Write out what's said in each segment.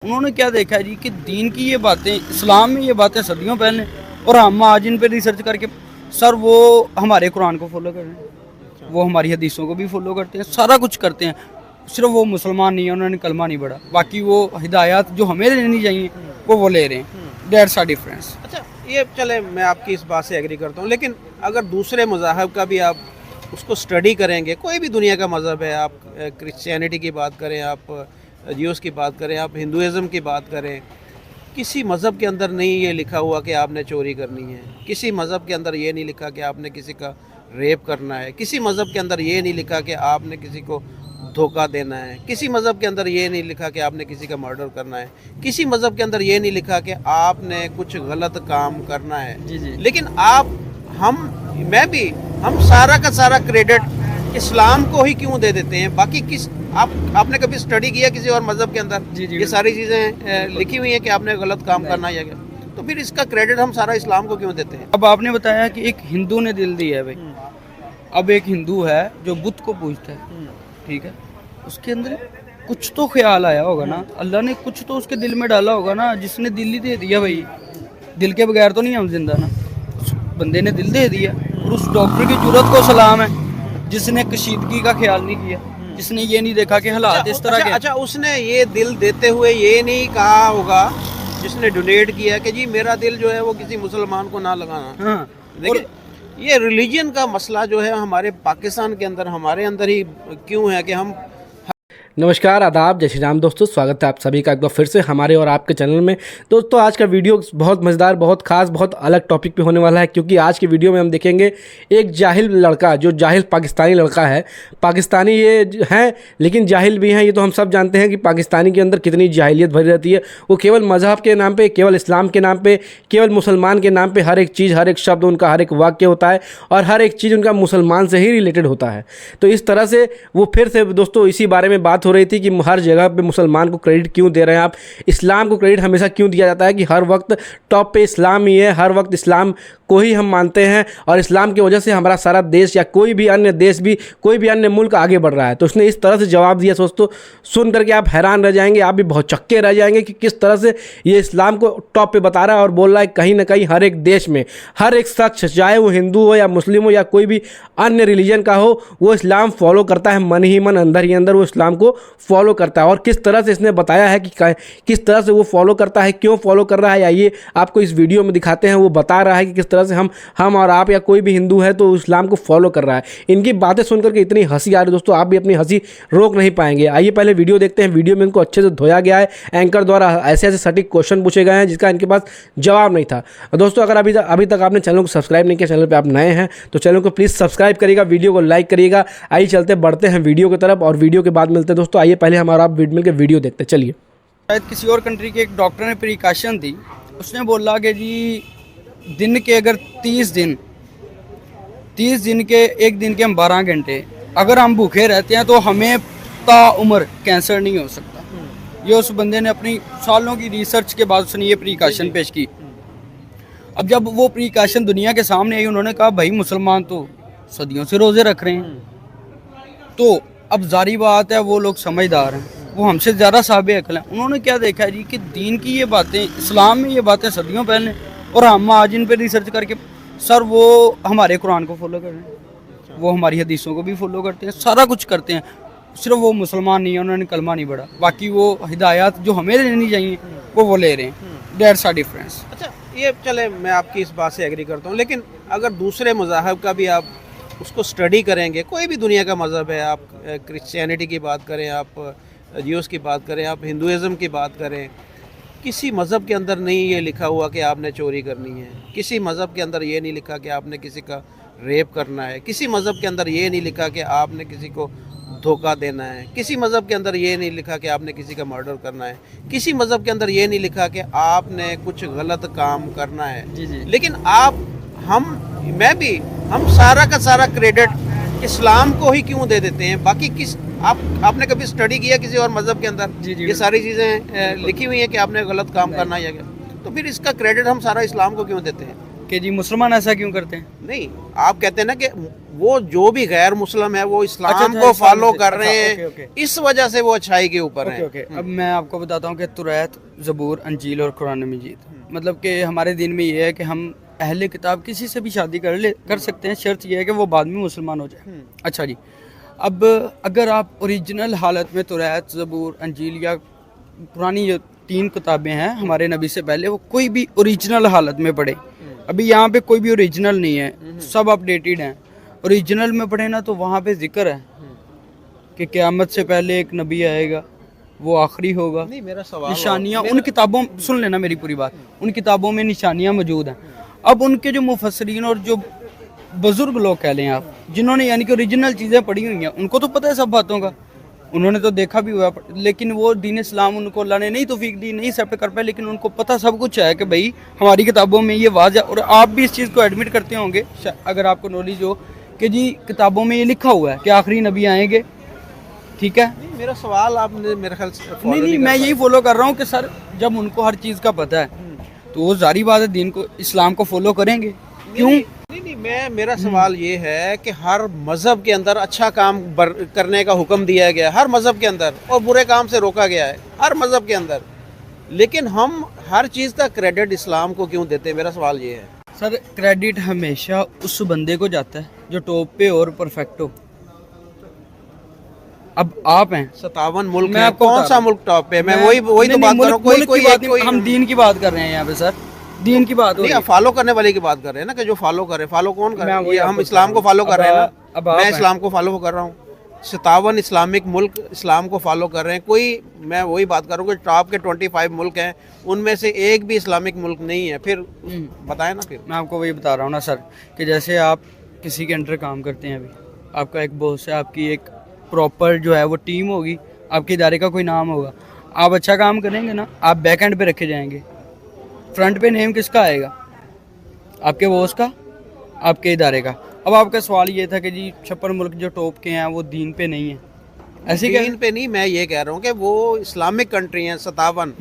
उन्होंने क्या देखा है जी कि दीन की ये बातें, इस्लाम में ये बातें सदियों पहले, और हम आज इन पे रिसर्च करके सर वो हमारे कुरान को फॉलो कर रहे हैं, वो हमारी हदीसों को भी फॉलो करते हैं, सारा कुछ करते हैं। सिर्फ वो मुसलमान नहीं है, उन्होंने कलमा नहीं पढ़ा, बाकी वो हिदायत जो हमें लेनी चाहिए वो ले रहे हैं। That's our difference. अच्छा, ये चले मैं आपकी इस बात से एग्री करता हूँ, लेकिन अगर दूसरे मज़ाहब का भी आप उसको स्टडी करेंगे, कोई भी दुनिया का मज़हब है, आप क्रिश्चियनिटी की बात करें, आप ज्यूस की बात करें, आप हिंदुज़म की बात करें, किसी मज़हब के अंदर नहीं ये लिखा हुआ कि आपने चोरी करनी है, किसी मज़हब के अंदर ये नहीं लिखा कि आपने किसी का रेप करना है, किसी मज़हब के अंदर ये नहीं लिखा कि आपने किसी को धोखा देना है, किसी मज़हब के अंदर ये नहीं लिखा कि आपने किसी का मर्डर करना है, किसी मज़हब के अंदर ये नहीं लिखा कि आपने कुछ गलत काम करना है। जी। लेकिन हम सारा का सारा क्रेडिट इस्लाम को ही क्यों दे देते हैं? बाकी आपने कभी स्टडी किया किसी और मज़हब के अंदर? जी, ये सारी चीज़ें लिखी हुई हैं कि आपने गलत काम करना है या क्या? तो फिर इसका क्रेडिट हम सारा इस्लाम को क्यों देते हैं? अब आपने बताया कि एक हिंदू ने दिल दिया है भाई। अब एक हिंदू है जो बुद्ध को पूजता है, ठीक है, उसके अंदर कुछ तो ख्याल आया होगा ना, अल्लाह ने कुछ तो उसके दिल में डाला होगा ना, जिसने दिल ही दे दिया भाई। दिल के बगैर तो नहीं हम जिंदा ना, उस बंदे ने दिल दे दिया। और उस डॉक्टर की जरूरत को सलाम है जिसने कशीदगी का ख्याल नहीं किया, जिसने ये नहीं देखा कि हालात इस तरह के। अच्छा, उसने ये दिल देते हुए ये नहीं कहा होगा जिसने डोनेट किया कि जी मेरा दिल जो है वो किसी मुसलमान को ना लगाना। हाँ, देखिए, ये रिलीजन का मसला जो है हमारे पाकिस्तान के अंदर, हमारे अंदर ही क्यों है कि हम। नमस्कार, आदाब, जय श्री राम दोस्तों। स्वागत है आप सभी का एक बार फिर से हमारे और आपके चैनल में। दोस्तों, आज का वीडियो बहुत मज़ेदार, बहुत खास, बहुत अलग टॉपिक पे होने वाला है, क्योंकि आज के वीडियो में हम देखेंगे एक जाहिल लड़का, जो जाहिल पाकिस्तानी लड़का है। पाकिस्तानी ये हैं लेकिन जाहिल भी हैं, ये तो हम सब जानते हैं कि पाकिस्तानी के अंदर कितनी जाहिलियत भरी रहती है। वो केवल मज़हब के नाम पर, केवल इस्लाम के नाम पर, केवल मुसलमान के नाम पर हर एक चीज़, हर एक शब्द उनका, हर एक वाक्य होता है और हर एक चीज़ उनका मुसलमान से ही रिलेटेड होता है। तो इस तरह से वो फिर से दोस्तों इसी बारे में बात हो रही थी कि हर जगह पे मुसलमान को क्रेडिट क्यों दे रहे हैं आप, इस्लाम को क्रेडिट हमेशा क्यों दिया जाता है कि हर वक्त टॉप पे इस्लाम ही है, हर वक्त इस्लाम को ही हम मानते हैं और इस्लाम की वजह से हमारा सारा देश या कोई भी अन्य देश भी, कोई भी अन्य मुल्क आगे बढ़ रहा है। तो उसने इस तरह से जवाब दिया, दोस्तों सुन करके आप हैरान रह जाएंगे, आप भी बहुत चक्के रह जाएंगे कि किस तरह से ये इस्लाम को टॉप पे बता रहा है और बोल रहा है कहीं ना कहीं हर एक देश में हर एक शख्स, चाहे वो हिंदू हो या मुस्लिम हो या कोई भी अन्य रिलीजन का हो, वो इस्लाम फॉलो करता है, मन ही मन, अंदर ही अंदर वो इस्लाम को फॉलो करता है। और किस तरह से इसने बताया है कि किस तरह से वो फॉलो करता है, क्यों फॉलो कर रहा है, आइए आपको इस वीडियो में दिखाते हैं। वो बता रहा है कि किस तरह से हम और आप या कोई भी हिंदू है तो इस्लाम को फॉलो कर रहा है। इनकी बातें सुनकर के इतनी हंसी आ रही है दोस्तों, आप भी अपनी हंसी रोक नहीं पाएंगे। आइए पहले वीडियो देखते हैं। वीडियो में इनको अच्छे से धोया गया है, एंकर द्वारा ऐसे ऐसे सटीक क्वेश्चन पूछे गए हैं जिसका इनके पास जवाब नहीं था। दोस्तों, अगर अभी तक आपने चैनल को सब्सक्राइब नहीं किया, चैनल पर आप नए हैं तो चैनल को प्लीज़ सब्सक्राइब करिएगा, वीडियो को लाइक करिएगा। आइए चलते बढ़ते हैं वीडियो की तरफ और वीडियो के बाद मिलते हैं दोस्तों। आइए पहले हमारा आप मिलकर वीडियो देखते हैं, चलिए। शायद किसी और कंट्री के एक डॉक्टर ने प्रिकॉशन दी, उसने बोला कि जी दिन के अगर 30 दिन के एक दिन के हम 12 घंटे अगर हम भूखे रहते हैं तो हमें ताउम्र कैंसर नहीं हो सकता। ये उस बंदे ने अपनी सालों की रिसर्च के बाद उसने ये प्रिकॉशन पेश की। अब जब वो प्रिकॉशन दुनिया के सामने आई, उन्होंने कहा भाई मुसलमान तो सदियों से रोज़े रख रहे हैं, तो अब जारी बात है वो लोग समझदार हैं, वो हमसे ज़्यादा साहिब अक्ल हैं। उन्होंने क्या देखा है जी कि दीन की ये बातें, इस्लाम में ये बातें सदियों पहले, और हम आज इन पे रिसर्च करके सर वो हमारे कुरान को फॉलो कर रहे हैं, वो हमारी हदीसों को भी फॉलो करते हैं, सारा कुछ करते हैं। सिर्फ वो मुसलमान नहीं है, उन्होंने कलमा नहीं पढ़ा, बाकी वो हिदायत जो हमें लेनी चाहिए वो ले रहे हैं। That's our difference. अच्छा, ये चले मैं आपकी इस बात से एग्री करता हूँ, लेकिन अगर दूसरे मज़ाहब का भी आप उसको स्टडी करेंगे, कोई भी दुनिया का मज़हब है, आप क्रिश्चियनिटी की बात करें, आप ज्यूस की बात करें, आप हिंदुज़म की बात करें, किसी मज़हब के अंदर नहीं ये लिखा हुआ कि आपने चोरी करनी है, किसी मज़हब के अंदर ये नहीं लिखा कि आपने किसी का रेप करना है, किसी मज़हब के अंदर ये नहीं लिखा कि आपने किसी को धोखा देना है, किसी मज़हब के अंदर ये नहीं लिखा कि आपने किसी का मर्डर करना है, किसी मज़हब के अंदर ये नहीं लिखा कि आपने कुछ गलत काम करना है। जी। लेकिन हम सारा का सारा क्रेडिट इस्लाम को ही क्यों दे देते हैं? बाकी आपने कभी स्टडी किया किसी और मज़हब के अंदर? जी। ये सारी चीज़ें लिखी हुई हैं कि आपने गलत काम करना है या क्या? तो फिर इसका क्रेडिट हम सारा इस्लाम को क्यों देते हैं? कि जी मुसलमान ऐसा क्यों करते हैं? नहीं, आप कहते हैं ना कि वो जो भी गैर मुस्लिम है वो इस्लाम अच्छा, को इस्लाम फॉलो से- कर अच्छा, रहे ओके, हैं, ओके। इस वजह से वो अच्छाई के ऊपर ओके हैं। ओके, अब मैं आपको बताता हूँ कि तुरैत, ज़बूर, अंजील और कुरान मजीद, मतलब कि हमारे दिन में ये है कि हम अहले किताब किसी से भी शादी कर सकते हैं, शर्त यह है कि वो बाद में मुसलमान हो जाए। अच्छा जी, अब अगर आप ओरिजिनल हालत में तुरैत, ज़बूर, अंजील या पुरानी जो 3 किताबें हैं हमारे नबी से पहले, वो कोई भी ओरिजिनल हालत में पढ़े, अभी यहाँ पे कोई भी ओरिजिनल नहीं है, सब अपडेटेड हैं, ओरिजिनल में पढ़े ना तो वहाँ पे जिक्र है कि क़यामत से पहले एक नबी आएगा, वो आखिरी होगा, नहीं, मेरा सवाल निशानियाँ उन किताबों, सुन लेना मेरी पूरी बात, उन किताबों में निशानियाँ मौजूद हैं। अब उनके जो मुफस्सरीन और जो बुजुर्ग लोग कह लें आप, जिन्होंने यानी कि ओरिजिनल चीज़ें पढ़ी हुई हैं, उनको तो पता है सब बातों का, उन्होंने तो देखा भी हुआ, लेकिन वो दीन इस्लाम उनको अल्लाह ने नहीं तौफीक दी, नहीं एक्सेप्ट कर पाए, लेकिन उनको पता सब कुछ है कि भाई हमारी किताबों में ये वाज़ है, और आप भी इस चीज़ को एडमिट करते होंगे अगर आपको नॉलेज हो कि जी किताबों में ये लिखा हुआ है कि आखिरी नबी आएंगे, ठीक है। नहीं, मेरा सवाल आपने मेरे ख्याल से follow नहीं, कर मैं पाए। यही फॉलो कर रहा हूँ कि सर जब उनको हर चीज़ का पता है तो वो जारी बात है दीन को, इस्लाम को फॉलो करेंगे, क्यों? नहीं, मेरा सवाल ये है कि हर मजहब के अंदर अच्छा काम करने का हुक्म दिया गया है, हर मजहब के अंदर, और बुरे काम से रोका गया है हर मजहब के अंदर, लेकिन हम हर चीज़ का क्रेडिट इस्लाम को क्यों देते हैं? मेरा सवाल ये है। सर क्रेडिट हमेशा उस बंदे को जाता है जो टॉप पे और परफेक्ट हो। अब आप हैं, 57 मुल्क मैं हैं, आपको कौन बता सा रहा हूँ। मुल्क टॉप पे? मैं नहीं, वही नहीं, तो बात कर रहा हूँ। मुल्क की बात नहीं, कोई हम दीन की बात कर रहे हैं यहाँ पे सर, दीन की बात हो नहीं, रही आप फॉलो करने वाले की बात कर रहे हैं ना, कि जो फॉलो करे, फॉलो कौन कर रहे मैं हैं? वही ये हम आपको इस्लाम को बता फॉलो रहा कर हूँ। रहे हैं अब ना, आप मैं हैं। इस्लाम को फॉलो कर रहा हूँ। 57 इस्लामिक मुल्क इस्लाम को फॉलो कर रहे हैं। कोई, मैं वही बात कर रहा हूँ कि टॉप के 25 मुल्क हैं, उनमें से एक भी इस्लामिक मुल्क नहीं है, फिर बताएं ना। फिर मैं आपको वही बता रहा हूँ ना सर, कि जैसे आप किसी के अंडर काम करते हैं, अभी आपका एक बॉस है, आपकी एक प्रॉपर जो है वो टीम होगी, आपके इदारे का कोई नाम होगा, आप अच्छा काम करेंगे ना, आप बैक एंड पे रखे जाएंगे, फ्रंट पे नेम किसका आएगा? आपके बॉस का, आपके इदारे का। अब आपका सवाल ये था कि जी 56 मुल्क जो टॉप के हैं वो दीन पे नहीं है, ऐसे क्या? दीन पे नहीं, मैं ये कह रहा हूँ कि वो इस्लामिक कंट्री हैं 57,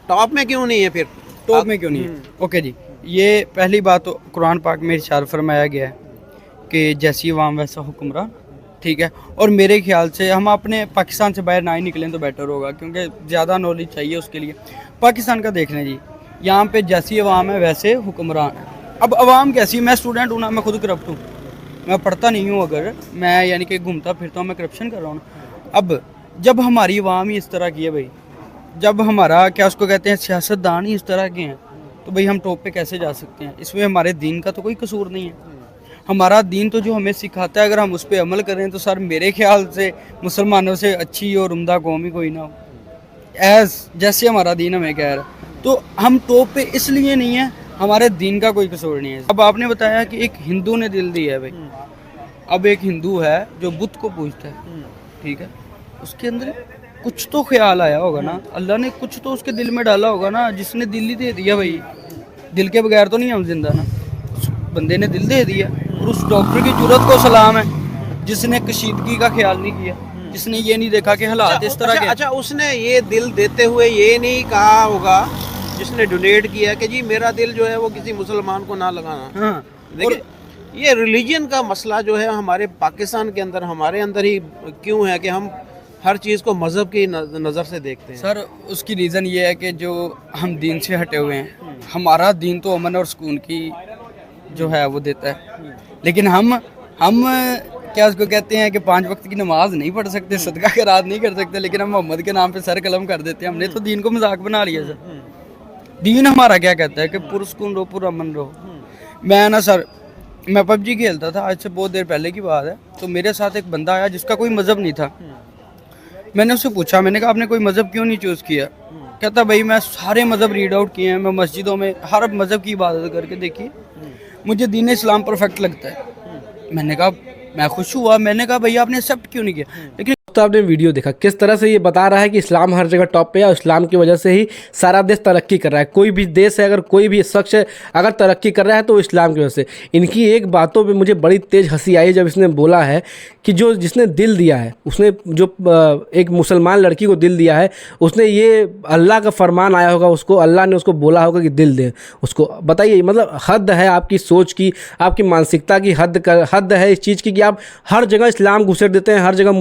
टॉप में क्यों नहीं है फिर? टॉप में क्यों नहीं है? ओके जी, ये पहली बात तो कुरान पाक में इरशाद फरमाया गया है कि जैसी अवाम वैसा हुक्मरान, ठीक है। और मेरे ख्याल से हम अपने पाकिस्तान से बाहर ना ही निकलें तो बेटर होगा, क्योंकि ज़्यादा नॉलेज चाहिए उसके लिए। पाकिस्तान का देख लें जी, यहाँ पे जैसी अवाम है वैसे हुक्मरान है। अब अवाम कैसी? मैं स्टूडेंट हूँ ना, मैं खुद करप्ट हूँ, मैं पढ़ता नहीं हूँ, अगर मैं यानी कि घूमता फिरता हूँ, मैं करप्शन कर रहा हूँ ना। अब जब हमारी अवाम ही इस तरह की है भाई, जब हमारा क्या उसको कहते हैं सियासतदान ही इस तरह के हैं, तो भाई हम टॉप पे कैसे जा सकते हैं? इसमें हमारे दीन का तो कोई कसूर नहीं है। हमारा दीन तो जो हमें सिखाता है, अगर हम उस पर अमल करें तो सर मेरे ख्याल से मुसलमानों से अच्छी और उम्दा कौम ही कोई ना हो, जैसे हमारा दीन हमें कह रहा है। तो हम टॉप पे इसलिए नहीं है, हमारे दीन का कोई कसूर नहीं है। अब आपने बताया कि एक हिंदू ने दिल दिया है भाई, अब एक हिंदू है जो बुद्ध को पूजता है, ठीक है, उसके अंदर कुछ तो ख्याल आया होगा ना, अल्लाह ने कुछ तो उसके दिल में डाला होगा ना, जिसने दिल ही दे दिया भाई। दिल के बगैर तो नहीं हम जिंदा ना, उस बंदे ने दिल दे दिया। और उस डॉक्टर की जुर्रत को सलाम है जिसने कशीदगी का ख्याल नहीं किया, जिसने ये नहीं देखा कि हालात इस तरह के। अच्छा, उसने ये दिल देते हुए ये नहीं कहा होगा, जिसने डोनेट किया, कि जी मेरा दिल जो है वो किसी मुसलमान को ना लगाना। हाँ, देखिए, ये रिलीजन का मसला जो है हमारे पाकिस्तान के अंदर, हमारे अंदर ही क्यों है कि हम हर चीज़ को मज़हब की नज़र से देखते हैं। सर उसकी रीज़न ये है कि जो हम दीन से हटे हुए हैं, हमारा दीन तो अमन और सुकून की जो है वो देता है, लेकिन हम क्या उसको कहते हैं कि 5 वक्त की नमाज नहीं पढ़ सकते, सदका खैरात नहीं कर सकते, लेकिन हम मोहम्मद के नाम पे सर कलम कर देते हैं। हमने तो दीन को मजाक बना लिया सर। दीन हमारा क्या कहता है कि पुरसकून रहो, पुरअमन रहो। मैं ना सर, मैं पबजी खेलता था, आज से बहुत देर पहले की बात है, तो मेरे साथ एक बंदा आया जिसका कोई मज़हब नहीं था। मैंने उससे पूछा, मैंने कहा आपने कोई मज़हब क्यों नहीं चूज़ किया? कहता भाई मैं सारे मज़हब रीड आउट किए हैं, मैं मस्जिदों में हर मज़हब की इबादत करके देखी, मुझे दीन इस्लाम परफेक्ट लगता है। मैंने कहा मैं खुश हुआ, मैंने कहा भैया आपने एक्सेप्ट क्यों नहीं किया? लेकिन तो आपने वीडियो देखा किस तरह से ये बता रहा है कि इस्लाम हर जगह टॉप पे है और इस्लाम की वजह से ही सारा देश तरक्की कर रहा है। कोई भी देश है, अगर कोई भी शख्स है अगर तरक्की कर रहा है तो वो इस्लाम की वजह से। इनकी एक बातों पे मुझे बड़ी तेज़ हंसी आई जब इसने बोला है कि जो जिसने दिल दिया है, उसने जो एक मुसलमान लड़की को दिल दिया है, उसने ये अल्लाह का फरमान आया होगा उसको, अल्लाह ने उसको बोला होगा कि दिल दे उसको। बताइए, मतलब हद है आपकी सोच की, आपकी मानसिकता की हद है इस चीज़ की कि आप हर जगह इस्लाम घुसेड़ देते हैं, हर जगह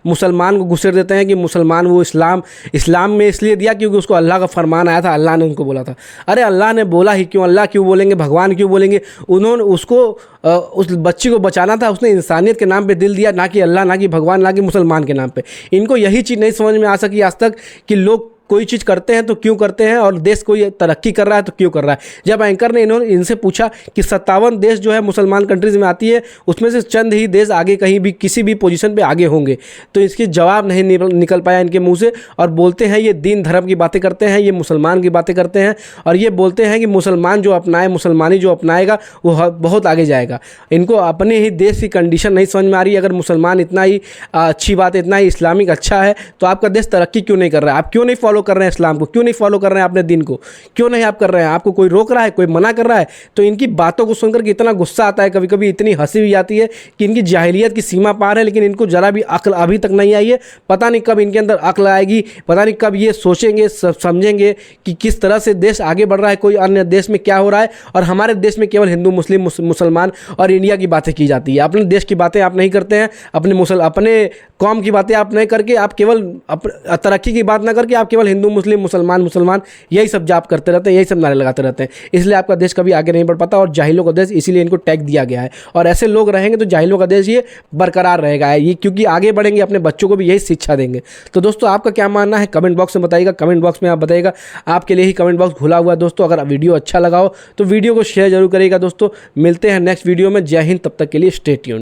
मुसलमान को घुसेड़ देते हैं कि मुसलमान वो इस्लाम में इसलिए दिया क्योंकि उसको अल्लाह का फरमान आया था, अल्लाह ने उनको बोला था। अरे अल्लाह ने बोला ही क्यों, अल्लाह क्यों बोलेंगे, भगवान क्यों बोलेंगे? उन्होंने उसको उस बच्ची को बचाना था, उसने इंसानियत के नाम पे दिल दिया, ना कि अल्लाह, ना कि भगवान, ना कि मुसलमान के नाम पे। इनको यही चीज़ नहीं समझ में आ सकी आज तक कि लोग कोई चीज़ करते हैं तो क्यों करते हैं और देश कोई तरक्की कर रहा है तो क्यों कर रहा है। जब एंकर ने इनसे पूछा कि 57 देश जो है मुसलमान कंट्रीज़ में आती है, उसमें से चंद ही देश आगे कहीं भी किसी भी पोजीशन पे आगे होंगे, तो इसके जवाब नहीं निकल पाया इनके मुंह से। और बोलते हैं ये दीन धर्म की बातें करते हैं, ये मुसलमान की बातें करते हैं और ये बोलते हैं कि मुसलमान जो अपनाए, मुसलमानी जो अपनाएगा वो बहुत आगे जाएगा। इनको अपने ही देश की कंडीशन नहीं समझ में आ रही। अगर मुसलमान इतना ही अच्छी बात है, इतना ही इस्लामिक अच्छा है, तो आपका देश तरक्की क्यों नहीं कर रहा है? आप क्यों नहीं फॉलो कर रहे हैं इस्लाम को, क्यों नहीं फॉलो कर रहे हैं अपने दिन को, क्यों नहीं आप कर रहे हैं? आपको कोई रोक रहा है, कोई मना कर रहा है? तो इनकी बातों को सुनकर के इतना गुस्सा आता है, कभी कभी इतनी हंसी भी आती है कि इनकी जाहिलियत की सीमा पार है, लेकिन इनको जरा भी अक्ल अभी तक नहीं आई है। पता नहीं कब इनके अंदर अक्ल आएगी, पता नहीं कब ये सोचेंगे, समझेंगे कि किस तरह से देश आगे बढ़ रहा है, कोई अन्य देश में क्या हो रहा है और हमारे देश में केवल हिंदू, मुस्लिम, मुसलमान और इंडिया की बातें की जाती है। अपने देश की बातें आप नहीं करते हैं, अपने कौम की बातें आप नहीं करके, आप केवल तरक्की की बात ना करके आप केवल हिंदू, मुस्लिम, मुसलमान यही सब जाप करते रहते हैं, यही सब नारे लगाते रहते हैं। इसलिए आपका देश कभी आगे नहीं बढ़ पाता और जाहिलों का देश, इसीलिए इनको टैग दिया गया है। और ऐसे लोग रहेंगे तो जाहिलों का देश ये बरकरार रहेगा, ये क्योंकि आगे बढ़ेंगे, अपने बच्चों को भी यही शिक्षा देंगे। तो दोस्तों आपका क्या मानना है कमेंट बॉक्स में बताइएगा। कमेंट बॉक्स में आप बताइएगा, आपके लिए ही कमेंट बॉक्स खुला हुआ है दोस्तों। अगर वीडियो अच्छा लगा हो तो वीडियो को शेयर जरूर करिएगा दोस्तों। मिलते हैं नेक्स्ट वीडियो में। जय हिंद, तब तक के लिए स्टे ट्यून्ड।